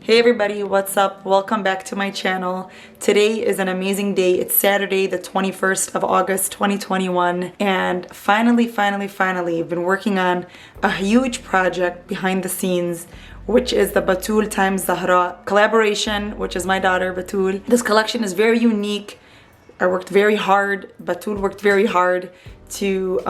Hey everybody, what's up? Welcome back to my channel. Today is an amazing day. It's Saturday, the 21st of August, 2021. And finally, I've been working on a huge project behind the scenes, which is the Batoul times Zahraa collaboration, which is my daughter, Batoul. This collection is very unique. I worked very hard. Batoul worked very hard to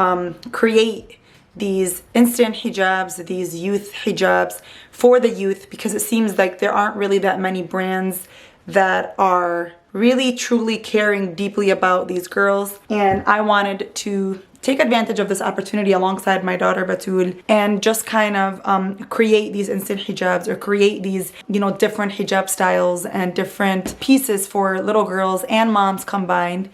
create these instant hijabs, these youth hijabs for the youth, because it seems like there aren't really that many brands that are really truly caring deeply about these girls. And I wanted to take advantage of this opportunity alongside my daughter Batoul and just kind of create these instant hijabs, or create these, different hijab styles and different pieces for little girls and moms combined,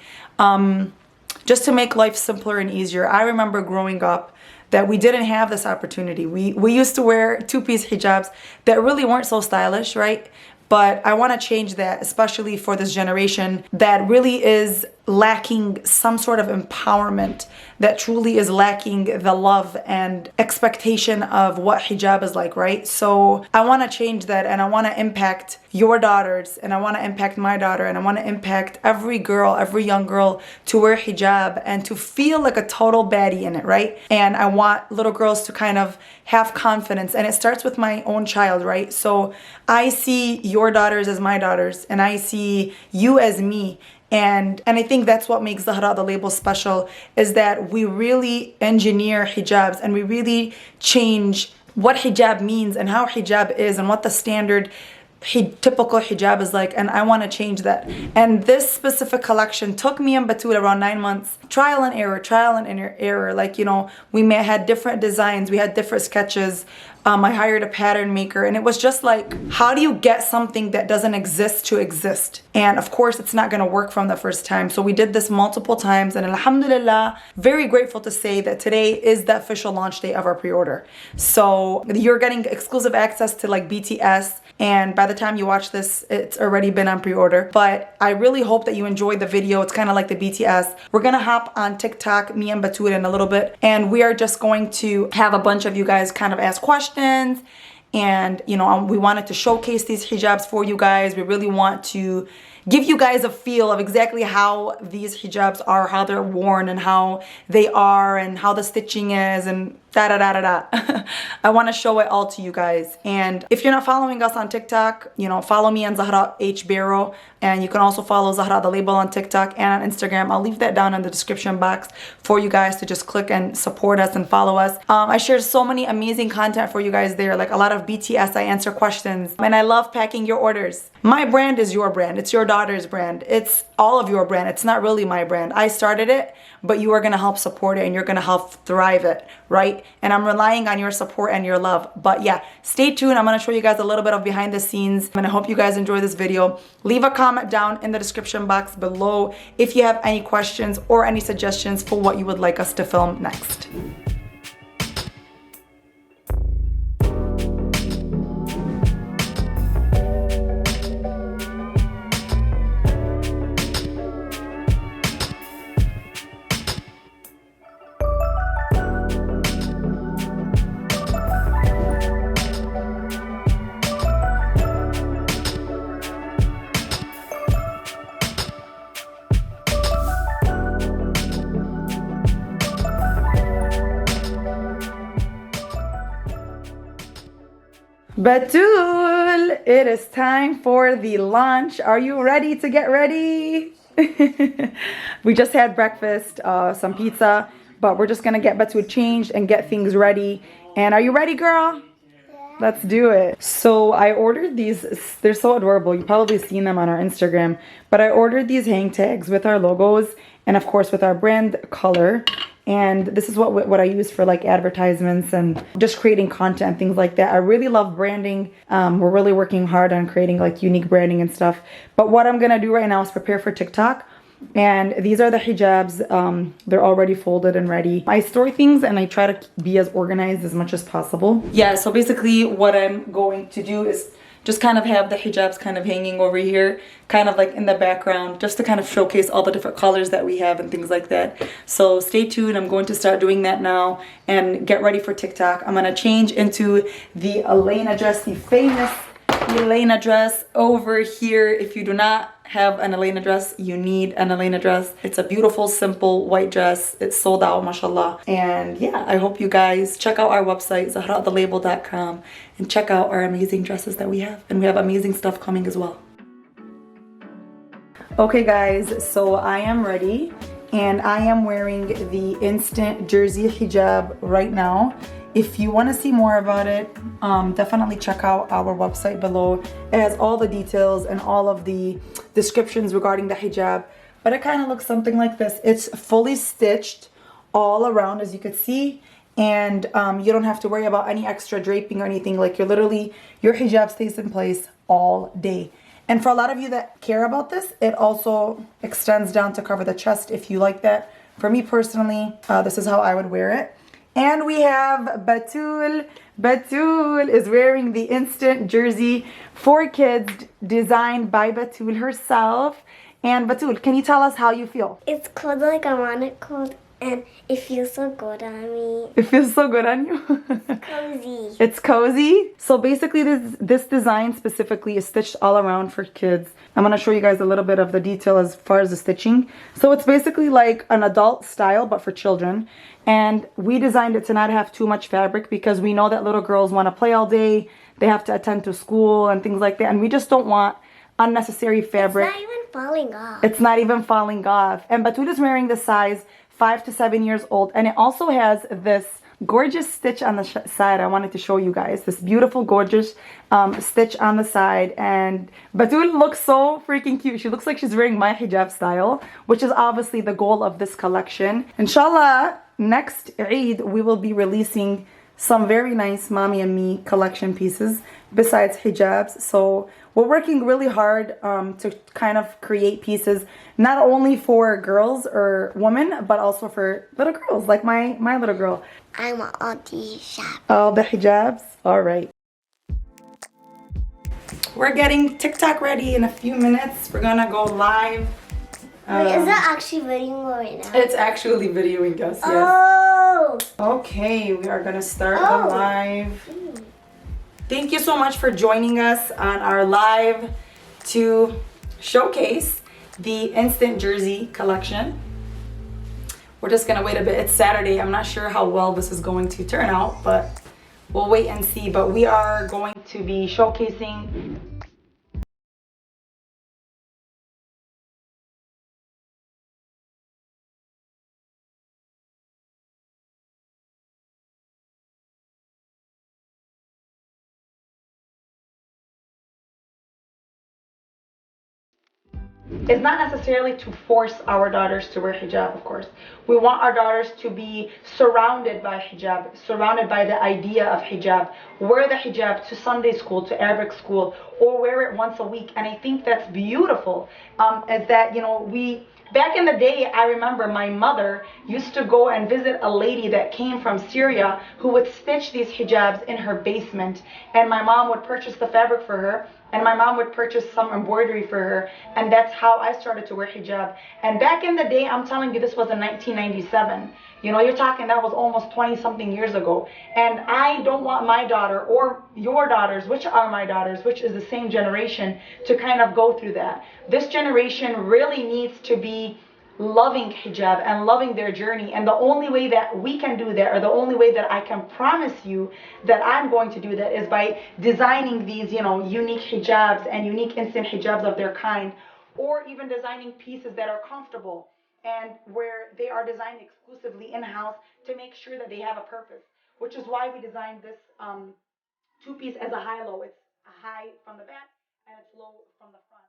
just to make life simpler and easier. I remember growing up that we didn't have this opportunity. We used to wear two-piece hijabs that really weren't so stylish, right? But I want to change that, especially for this generation that really is lacking some sort of empowerment, that truly is lacking the love and expectation of what hijab is like, right? So I want to change that, and I want to impact your daughters, and I want to impact my daughter, and I want to impact every girl, every young girl to wear hijab and to feel like a total baddie in it, right? And I want little girls to kind of have confidence, and it starts with my own child, right? So I see your daughters as my daughters, and I see you as me. And I think that's what makes Zahraa The Label special, is that we really engineer hijabs, and we really change what hijab means and how hijab is and what the standard typical hijab is like. And I want to change that. And this specific collection took me and Batoul around 9 months. Trial and error. Like, we had different designs, we had different sketches. I hired a pattern maker, and it was just like, how do you get something that doesn't exist to exist? And of course, it's not going to work from the first time. So we did this multiple times, and alhamdulillah, very grateful to say that today is the official launch day of our pre-order. So you're getting exclusive access to like BTS, and by the time you watch this, it's already been on pre-order. But I really hope that you enjoyed the video. It's kind of like the BTS. We're gonna hop on TikTok, me and Batoul, in a little bit, and we are just going to have a bunch of you guys kind of ask questions. And we wanted to showcase these hijabs for you guys. We really want to give you guys a feel of exactly how these hijabs are, how they're worn, and how they are, and how the stitching is, and I want to show it all to you guys. And if you're not following us on TikTok, follow me on Zahraa H Barrow, and you can also follow Zahraa The Label on TikTok and on Instagram. I'll leave that down in the description box for you guys to just click and support us and follow us. I share so many amazing content for you guys there, like a lot of BTS. I answer questions, and I love packing your orders. My brand is your brand. It's your daughter's brand. It's all of your brand. It's not really my brand. I started it, but you are going to help support it, and you're going to help thrive it, right? And I'm relying on your support and your love. But yeah, stay tuned. I'm going to show you guys a little bit of behind the scenes, and I hope you guys enjoy this video. Leave a comment down in the description box below if you have any questions or any suggestions for what you would like us to film next. Batoul, it is time for the launch. Are you ready to get ready? We just had breakfast, some pizza, but we're just gonna get Batoul changed and get things ready. And are you ready, girl? Let's do it. So I ordered these. They're so adorable. You've probably seen them on our Instagram, but I ordered these hang tags with our logos, and of course with our brand color. And this is what I use for like advertisements and just creating content and things like that. I really love branding. We're really working hard on creating like unique branding and stuff. But what I'm gonna do right now is prepare for TikTok. And these are the hijabs. They're already folded and ready. I store things and I try to be as organized as much as possible. Yeah, so basically what I'm going to do is just kind of have the hijabs kind of hanging over here, kind of like in the background, just to kind of showcase all the different colors that we have and things like that. So stay tuned. I'm going to start doing that now and get ready for TikTok. I'm going to change into the Elena dress, the famous Elena dress over here. If you do not have an Elena dress, you need an Elena dress. It's a beautiful, simple white dress. It's sold out, mashallah. And yeah, I hope you guys check out our website, ZahraaTheLabel.com, and check out our amazing dresses that we have. And we have amazing stuff coming as well. Okay guys, so I am ready and I am wearing the instant jersey hijab right now. If you want to see more about it, definitely check out our website below. It has all the details and all of the descriptions regarding the hijab. But it kind of looks something like this. It's fully stitched all around, as you could see. And you don't have to worry about any extra draping or anything. Like your hijab stays in place all day. And for a lot of you that care about this, it also extends down to cover the chest if you like that. For me personally, this is how I would wear it. And we have Batoul. Batoul is wearing the instant jersey for kids designed by Batoul herself. And Batoul, can you tell us how you feel? It's cold like I want it cold, and it feels so good on me. It feels so good on you? Cozy. It's cozy. So basically this design specifically is stitched all around for kids. I'm going to show you guys a little bit of the detail as far as the stitching. So it's basically like an adult style but for children. And we designed it to not have too much fabric because we know that little girls want to play all day. They have to attend to school and things like that. And we just don't want unnecessary fabric. It's not even falling off. It's not even falling off. And Batoul is wearing the size 5 to 7 years old. And it also has this gorgeous stitch on the side. I wanted to show you guys this beautiful gorgeous stitch on the side. And Batoul looks so freaking cute. She looks like she's wearing my hijab style, which is obviously the goal of this collection. Inshallah, next Eid we will be releasing some very nice mommy and me collection pieces besides hijabs. So we're working really hard to kind of create pieces not only for girls or women, but also for little girls like my little girl. I want all the hijabs. All the hijabs? All right. We're getting TikTok ready in a few minutes. We're gonna go live. Wait, is that actually videoing right now? It's actually videoing us, yes. Oh! Okay, we are gonna start the live. Thank you so much for joining us on our live to showcase the instant jersey collection. We're just gonna wait a bit. It's Saturday. I'm not sure how well this is going to turn out, but we'll wait and see. But we are going to be showcasing it's not necessarily to force our daughters to wear hijab, of course. We want our daughters to be surrounded by hijab, surrounded by the idea of hijab. Wear the hijab to Sunday school, to Arabic school, or wear it once a week. And I think that's beautiful. Is that, you know, back in the day, I remember my mother used to go and visit a lady that came from Syria who would stitch these hijabs in her basement. And my mom would purchase the fabric for her. And my mom would purchase some embroidery for her. And that's how I started to wear hijab. And back in the day, I'm telling you, this was in 1997. You know, you're talking, that was almost 20 something years ago. And I don't want my daughter or your daughters, which are my daughters, which is the same generation, to kind of go through that. This generation really needs to be loving hijab and loving their journey. And the only way that we can do that, or the only way that I can promise you that I'm going to do that, is by designing these, you know, unique hijabs and unique instant hijabs of their kind, or even designing pieces that are comfortable and where they are designed exclusively in-house to make sure that they have a purpose, which is why we designed this two-piece as a high-low. It's a high from the back and it's low from the front.